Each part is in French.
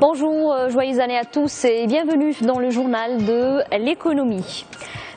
Bonjour, joyeuses années à tous et bienvenue dans le journal de l'économie.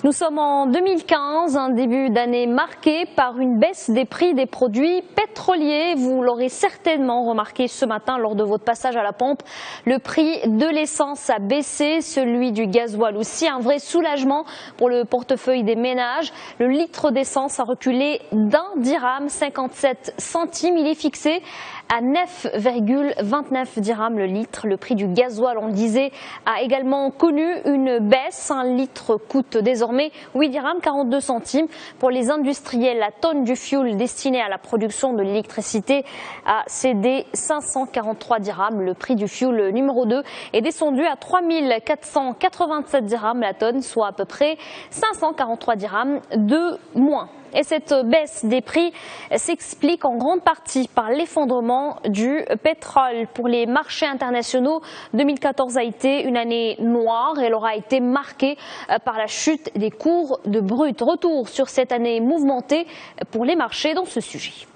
Nous sommes en 2015, un début d'année marqué par une baisse des prix des produits pétroliers. Vous l'aurez certainement remarqué ce matin lors de votre passage à la pompe. Le prix de l'essence a baissé, celui du gasoil aussi. Un vrai soulagement pour le portefeuille des ménages. Le litre d'essence a reculé d'1 dirham 57 centimes. Il est fixé à 9,29 dirhams le litre. Le prix du gasoil, on le disait, a également connu une baisse. Un litre coûte désormais 8 dirhams 42 centimes. Pour les industriels, la tonne du fioul destiné à la production de l'électricité a cédé 543 dirhams. Le prix du fioul numéro 2 est descendu à 3487 dirhams la tonne, soit à peu près 543 dirhams de moins. Et cette baisse des prix s'explique en grande partie par l'effondrement du pétrole. Pour les marchés internationaux, 2014 a été une année noire. Elle aura été marquée par la chute des cours de brut. Retour sur cette année mouvementée pour les marchés dans ce sujet.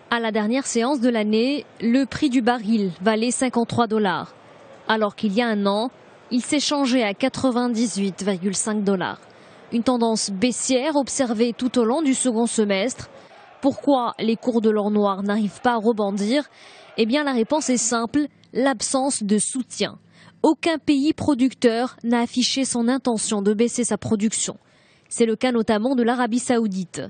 À la dernière séance de l'année, le prix du baril valait 53 $, alors qu'il y a un an, il s'échangeait à 98,5 $. Une tendance baissière observée tout au long du second semestre. Pourquoi les cours de l'or noir n'arrivent pas à rebondir? Eh bien, la réponse est simple, l'absence de soutien. Aucun pays producteur n'a affiché son intention de baisser sa production. C'est le cas notamment de l'Arabie Saoudite.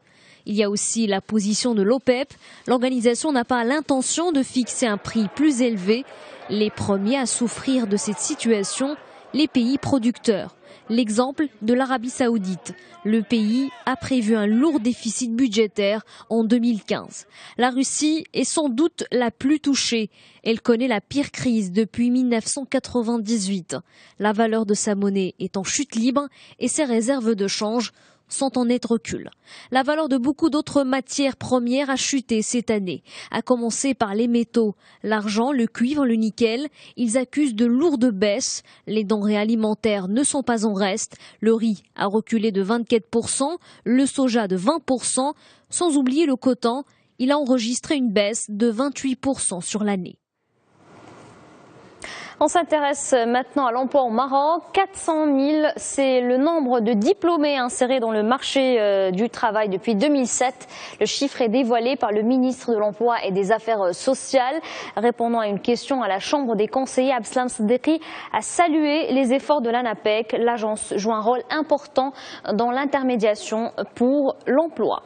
Il y a aussi la position de l'OPEP. L'organisation n'a pas l'intention de fixer un prix plus élevé. Les premiers à souffrir de cette situation, les pays producteurs. L'exemple de l'Arabie Saoudite. Le pays a prévu un lourd déficit budgétaire en 2015. La Russie est sans doute la plus touchée. Elle connaît la pire crise depuis 1998. La valeur de sa monnaie est en chute libre et ses réserves de change sont en net recul. La valeur de beaucoup d'autres matières premières a chuté cette année, à commencer par les métaux, l'argent, le cuivre, le nickel. Ils accusent de lourdes baisses. Les denrées alimentaires ne sont pas en reste. Le riz a reculé de 24%, le soja de 20%, sans oublier le coton. Il a enregistré une baisse de 28% sur l'année. On s'intéresse maintenant à l'emploi au Maroc. 400 000, c'est le nombre de diplômés insérés dans le marché du travail depuis 2007. Le chiffre est dévoilé par le ministre de l'Emploi et des Affaires sociales. Répondant à une question à la Chambre des conseillers, Abslam Sdeki a salué les efforts de l'ANAPEC. L'agence joue un rôle important dans l'intermédiation pour l'emploi.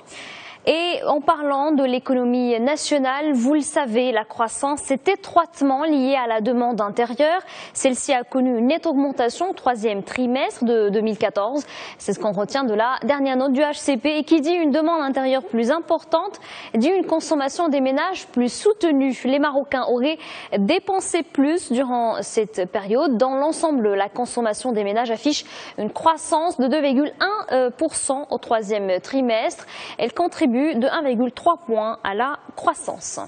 Et en parlant de l'économie nationale, vous le savez, la croissance est étroitement liée à la demande intérieure. Celle-ci a connu une nette augmentation au troisième trimestre de 2014. C'est ce qu'on retient de la dernière note du HCP et qui dit une demande intérieure plus importante, dit une consommation des ménages plus soutenue. Les Marocains auraient dépensé plus durant cette période. Dans l'ensemble, la consommation des ménages affiche une croissance de 2,1% au troisième trimestre. Elle contribue de 1,3 points à la croissance.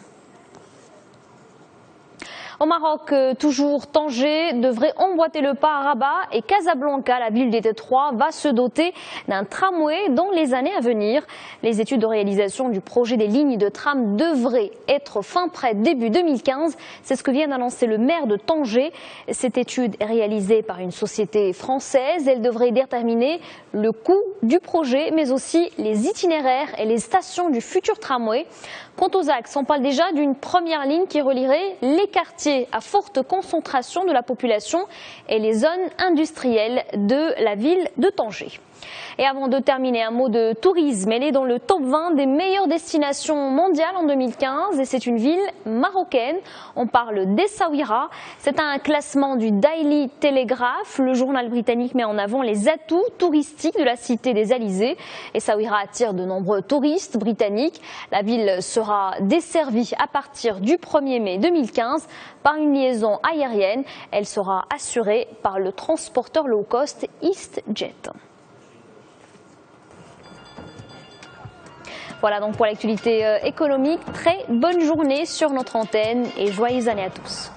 Au Maroc, toujours Tanger devrait emboîter le pas à Rabat et Casablanca, la ville des T3, va se doter d'un tramway dans les années à venir. Les études de réalisation du projet des lignes de tram devraient être fin prêtes début 2015. C'est ce que vient d'annoncer le maire de Tanger. Cette étude est réalisée par une société française. Elle devrait déterminer le coût du projet, mais aussi les itinéraires et les stations du futur tramway. Quant aux axes, on parle déjà d'une première ligne qui relierait les quartiers à forte concentration de la population et les zones industrielles de la ville de Tanger. Et avant de terminer, un mot de tourisme. Elle est dans le top 20 des meilleures destinations mondiales en 2015 et c'est une ville marocaine. On parle d'Essaouira. C'est un classement du Daily Telegraph. Le journal britannique met en avant les atouts touristiques de la cité des Alizés. Essaouira attire de nombreux touristes britanniques. La ville sera desservie à partir du 1er mai 2015 par une liaison aérienne. Elle sera assurée par le transporteur low cost EastJet. Voilà donc pour l'actualité économique. Très bonne journée sur notre antenne et joyeuses années à tous.